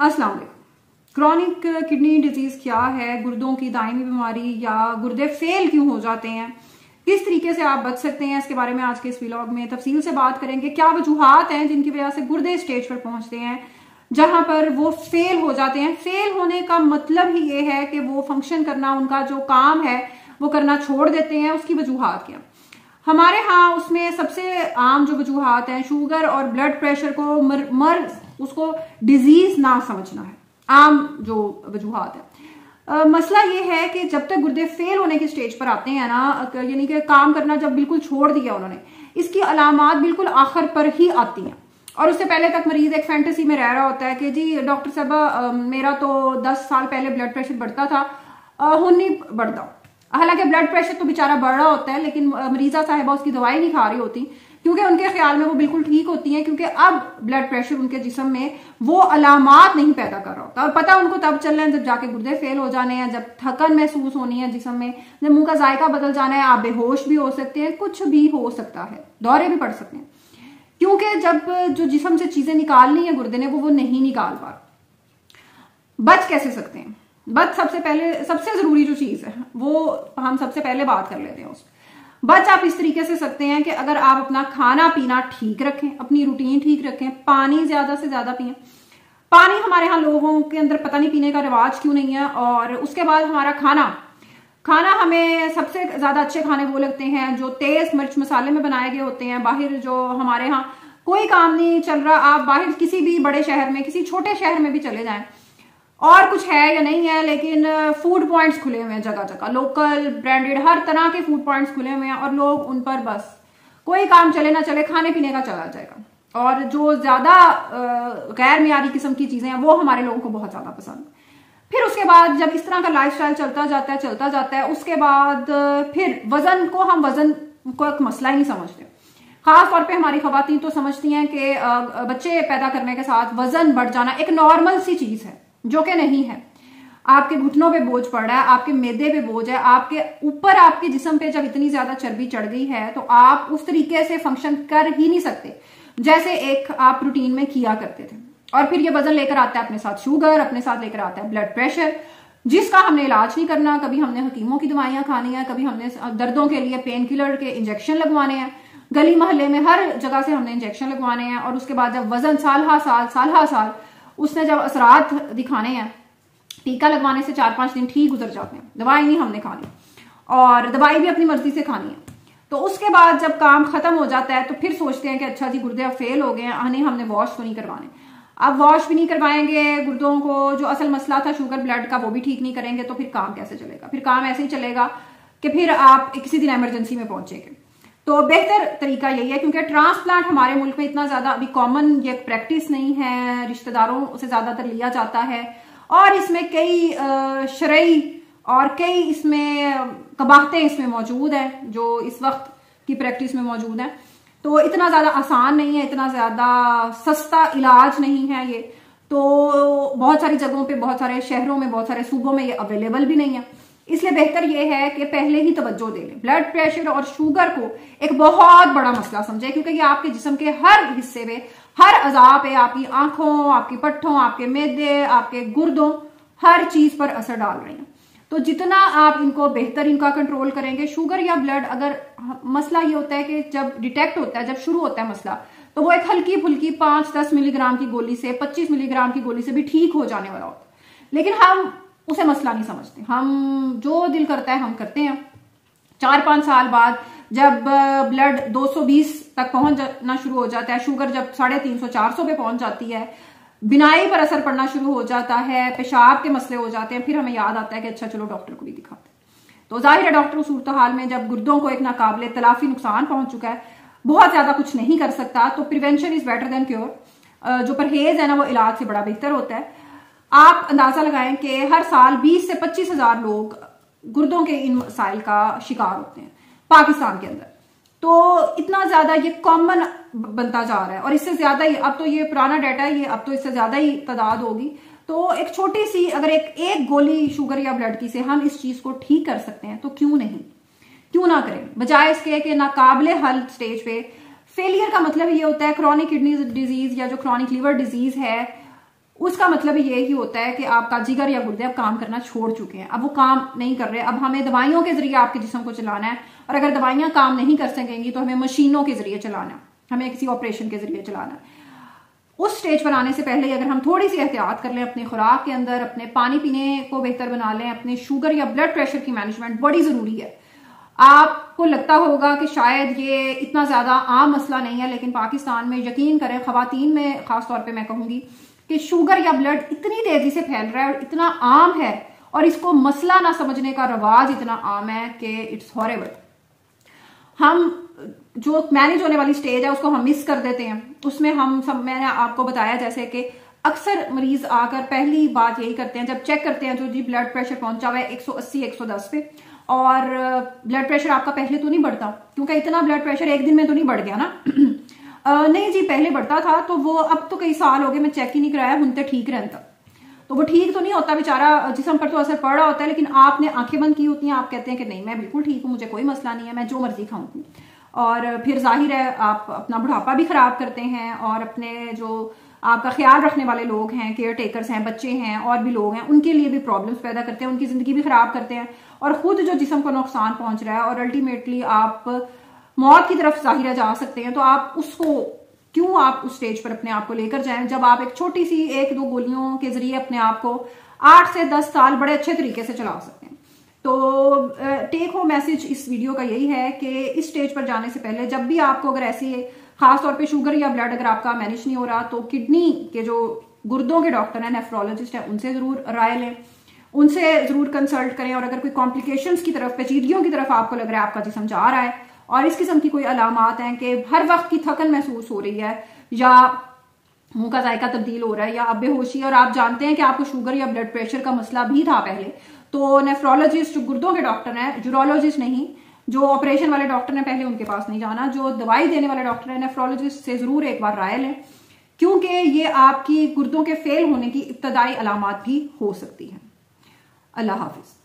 अस्सलाम वालेकुम। Chronic kidney disease क्या है, गुर्दों की दायमी बीमारी या गुर्दे फेल क्यों हो जाते हैं, किस तरीके से आप बच सकते हैं, इसके बारे में आज के इस व्लॉग में तफसील से बात करेंगे। क्या वजूहात हैं जिनकी वजह से गुर्दे स्टेज पर पहुंचते हैं जहां पर वो फेल हो जाते हैं। फेल होने का मतलब ही ये है कि वो फंक्शन करना, उनका जो काम है वो करना छोड़ देते हैं। उसकी वजूहात क्या हमारे यहाँ, उसमें सबसे आम जो वजूहात हैं, शुगर और ब्लड प्रेशर को मर्ज, उसको डिजीज ना समझना है, आम जो वजूहात है। मसला ये है कि जब तक गुर्दे फेल होने की स्टेज पर आते हैं ना, यानी कि काम करना जब बिल्कुल छोड़ दिया उन्होंने, इसकी अलामात बिल्कुल आखिर पर ही आती हैं। और उससे पहले तक मरीज एक फैंटेसी में रह रहा होता है कि जी डॉक्टर साहबा मेरा तो 10 साल पहले ब्लड प्रेशर बढ़ता था, हुन नहीं बढ़ता। हालांकि ब्लड प्रेशर तो बेचारा बढ़ रहा होता है, लेकिन मरीजा साहिबा उसकी दवाई नहीं खा रही होती, क्योंकि उनके ख्याल में वो बिल्कुल ठीक होती हैं, क्योंकि अब ब्लड प्रेशर उनके जिस्म में वो अलामात नहीं पैदा कर रहा होता। और पता उनको तब चल रहे हैं जब जाके गुर्दे फेल हो जाने हैं, जब थकन महसूस होनी है जिस्म में, जब मुंह का जायका बदल जाना है, आप बेहोश भी हो सकते हैं, कुछ भी हो सकता है, दौरे भी पड़ सकते हैं, क्योंकि जब जो जिस्म से चीजें निकालनी है गुर्दे ने वो नहीं निकाल पा। बच कैसे सकते हैं? बच सबसे जरूरी जो चीज है वो हम सबसे पहले बात कर लेते हैं उस बच आप इस तरीके से सकते हैं कि अगर आप अपना खाना पीना ठीक रखें, अपनी रूटीन ठीक रखें, पानी ज्यादा से ज्यादा पिए। पानी हमारे यहाँ लोगों के अंदर पता नहीं पीने का रिवाज क्यों नहीं है। और उसके बाद हमारा खाना हमें सबसे ज्यादा अच्छे खाने वो लगते हैं जो तेज मिर्च मसाले में बनाए गए होते हैं। बाहर जो हमारे यहाँ कोई काम नहीं चल रहा, आप बाहर किसी भी बड़े शहर में, किसी छोटे शहर में भी चले जाएं, और कुछ है या नहीं है, लेकिन फूड पॉइंट्स खुले हुए हैं जगह जगह, लोकल ब्रांडेड हर तरह के फूड पॉइंट्स खुले हुए हैं, और लोग उन पर बस कोई काम चले ना चले खाने पीने का चला जाएगा। और जो ज्यादा गैर मियारी किस्म की चीजें हैं वो हमारे लोगों को बहुत ज्यादा पसंद। फिर उसके बाद जब इस तरह का लाइफस्टाइल चलता जाता है, उसके बाद फिर वजन को हम वजन को एक मसला ही नहीं समझते। खास तौर पे हमारी खवातीन तो समझती हैं कि बच्चे पैदा करने के साथ वजन बढ़ जाना एक नॉर्मल सी चीज है, जो कि नहीं है। आपके घुटनों पे बोझ पड़ रहा है, आपके मैदे पे बोझ है, आपके ऊपर, आपके जिस्म पे जब इतनी ज्यादा चर्बी चढ़ गई है तो आप उस तरीके से फंक्शन कर ही नहीं सकते जैसे एक आप रूटीन में किया करते थे। और फिर ये वजन लेकर आता है अपने साथ शुगर, अपने साथ लेकर आता है ब्लड प्रेशर, जिसका हमने इलाज नहीं करना। कभी हमने हकीमों की दवाइयां खानी है, कभी हमने दर्दों के लिए पेन किलर के इंजेक्शन लगवाने हैं, गली मोहल्ले में हर जगह से हमने इंजेक्शन लगवाने हैं। और उसके बाद जब वजन साल हा साल उसने जब असरात दिखाने हैं, टीका लगवाने से 4-5 दिन ठीक गुजर जाते हैं, दवाई नहीं हमने खानी, और दवाई भी अपनी मर्जी से खानी है। तो उसके बाद जब काम खत्म हो जाता है तो फिर सोचते हैं कि अच्छा जी गुर्दे अब फेल हो गए हैं, हमने वॉश तो नहीं करवाने। अब वॉश भी नहीं करवाएंगे, गुर्दों को जो असल मसला था शुगर ब्लड का वो भी ठीक नहीं करेंगे, तो फिर काम कैसे चलेगा? फिर काम ऐसे ही चलेगा कि फिर आप किसी दिन इमरजेंसी में पहुंचेंगे। तो बेहतर तरीका यही है, क्योंकि ट्रांसप्लांट हमारे मुल्क में इतना ज्यादा अभी कॉमन ये प्रैक्टिस नहीं है, रिश्तेदारों से ज्यादातर लिया जाता है, और इसमें कई शरई और कई इसमें कबाहतें इसमें मौजूद हैं जो इस वक्त की प्रैक्टिस में मौजूद हैं। तो इतना ज्यादा आसान नहीं है, इतना ज्यादा सस्ता इलाज नहीं है ये। तो बहुत सारी जगहों पे, बहुत सारे शहरों में, बहुत सारे सूबों में ये अवेलेबल भी नहीं है। इसलिए बेहतर यह है कि पहले ही तवज्जो दे लें। ब्लड प्रेशर और शुगर को एक बहुत बड़ा मसला समझे, क्योंकि ये आपके जिस्म के हर हिस्से में, हर अज़ा पे, आपकी आंखों, आपकी पट्ठों, आपके मैदे, आपके गुर्दों, हर चीज पर असर डाल रही हैं। तो जितना आप इनको बेहतर इनका कंट्रोल करेंगे, शुगर या ब्लड, अगर मसला ये होता है कि जब डिटेक्ट होता है, जब शुरू होता है मसला, तो वो एक हल्की फुल्की 5-10 मिलीग्राम की गोली से, 25 मिलीग्राम की गोली से भी ठीक हो जाने वाला होता है। लेकिन हम उसे मसला नहीं समझते, हम जो दिल करता है हम करते हैं। 4-5 साल बाद जब ब्लड 220 तक पहुंचना शुरू हो जाता है, शुगर जब 350-400 पे पहुंच जाती है, बिनाई पर असर पड़ना शुरू हो जाता है, पेशाब के मसले हो जाते हैं, फिर हमें याद आता है कि अच्छा चलो डॉक्टर को भी दिखाते हैं। तो जाहिर है डॉक्टर उस सूरत हाल में जब गुर्दों को एक नाकाबिले तलाफी नुकसान पहुंच चुका है, बहुत ज्यादा कुछ नहीं कर सकता, तो prevention is better than cure. जो परहेज है ना वो इलाज से बड़ा बेहतर होता है। आप अंदाजा लगाएं कि हर साल 20 से 25 हजार लोग गुर्दों के इन मसाइल का शिकार होते हैं पाकिस्तान के अंदर। तो इतना ज्यादा ये कॉमन बनता जा रहा है, और इससे ज्यादा ही, अब तो ये पुराना डाटा है, ये अब तो इससे ज्यादा ही तादाद होगी। तो एक छोटी सी अगर एक गोली शुगर या ब्लड की से हम इस चीज को ठीक कर सकते हैं तो क्यों ना करें, बजाय इसके कि नाकाबिले हल स्टेज पे। फेलियर का मतलब ये होता है क्रॉनिक किडनी डिजीज या जो क्रॉनिक लिवर डिजीज है, उसका मतलब ये ही होता है कि आपका जिगर या गुर्दे अब काम करना छोड़ चुके हैं, अब वो काम नहीं कर रहे। अब हमें दवाइयों के जरिए आपके जिस्म को चलाना है, और अगर दवाइयां काम नहीं कर सकेंगी तो हमें मशीनों के जरिए चलाना है, हमें किसी ऑपरेशन के जरिए चलाना है। उस स्टेज पर आने से पहले अगर हम थोड़ी सी एहतियात कर लें अपनी खुराक के अंदर, अपने पानी पीने को बेहतर बना लें, अपने शुगर या ब्लड प्रेशर की मैनेजमेंट बड़ी जरूरी है। आपको लगता होगा कि शायद ये इतना ज्यादा आम मसला नहीं है, लेकिन पाकिस्तान में यकीन करें, खवातीन में खासतौर पर मैं कहूंगी कि शुगर या ब्लड इतनी तेजी से फैल रहा है और इतना आम है, और इसको मसला ना समझने का रवाज इतना आम है कि इट्स हॉरेबल। हम जो मैनेज होने वाली स्टेज है उसको हम मिस कर देते हैं। उसमें मैंने आपको बताया जैसे कि अक्सर मरीज आकर पहली बात यही करते हैं जब चेक करते हैं जो जी ब्लड प्रेशर पहुंचा हुआ है 180 110 पे, और ब्लड प्रेशर आपका पहले तो नहीं बढ़ता, क्योंकि इतना ब्लड प्रेशर एक दिन में तो नहीं बढ़ गया ना। नहीं जी, पहले बढ़ता था, तो वो अब तो कई साल हो गए मैं चेक ही नहीं कराया, मुझे तो ठीक रहता। तो वो ठीक तो नहीं होता, बेचारा जिस्म पर तो असर पड़ रहा होता है, लेकिन आपने आंखें बंद की होती हैं, आप कहते हैं कि नहीं मैं बिल्कुल ठीक हूं, मुझे कोई मसला नहीं है, मैं जो मर्जी खाऊंगी। और फिर जाहिर है आप अपना बुढ़ापा भी खराब करते हैं, और अपने जो आपका ख्याल रखने वाले लोग हैं, केयर टेकर्स हैं, बच्चे हैं, और भी लोग हैं, उनके लिए भी प्रॉब्लम्स पैदा करते हैं, उनकी जिंदगी भी खराब करते हैं, और खुद जो जिस्म को नुकसान पहुंच रहा है, और अल्टीमेटली आप मौत की तरफ जाहिर जा सकते हैं। तो आप उसको क्यों आप उस स्टेज पर अपने आप को लेकर जाएं, जब आप एक छोटी सी 1-2 गोलियों के जरिए अपने आप को 8 से 10 साल बड़े अच्छे तरीके से चला सकते हैं। तो टेक होम मैसेज इस वीडियो का यही है कि इस स्टेज पर जाने से पहले जब भी आपको अगर ऐसी खासतौर पे शुगर या ब्लड अगर आपका मैनेज नहीं हो रहा, तो किडनी के जो गुर्दों के डॉक्टर हैं, नेफ्रोलॉजिस्ट हैं, उनसे जरूर राय लें, उनसे जरूर कंसल्ट करें। और अगर कोई कॉम्प्लिकेशंस की तरफ, पेचीदगियों की तरफ आपको लग रहा है आपका जिस्म जा रहा है, और इस किस्म की कोई अलामात हैं कि हर वक्त की थकन महसूस हो रही है, या मुंह का जायका तब्दील हो रहा है, या आप बेहोशी, और आप जानते हैं कि आपको शुगर या ब्लड प्रेशर का मसला भी था पहले, तो नेफ्रोलॉजिस्ट जो गुर्दों के डॉक्टर हैं, यूरोलॉजिस्ट नहीं, जो ऑपरेशन वाले डॉक्टर हैं पहले उनके पास नहीं जाना, जो दवाई देने वाले डॉक्टर हैं नेफ्रोलॉजिस्ट से जरूर एक बार राय लें, क्योंकि ये आपकी गुर्दों के फेल होने की इब्तदाई अलामात भी हो सकती हैं। अल्लाह हाफिज।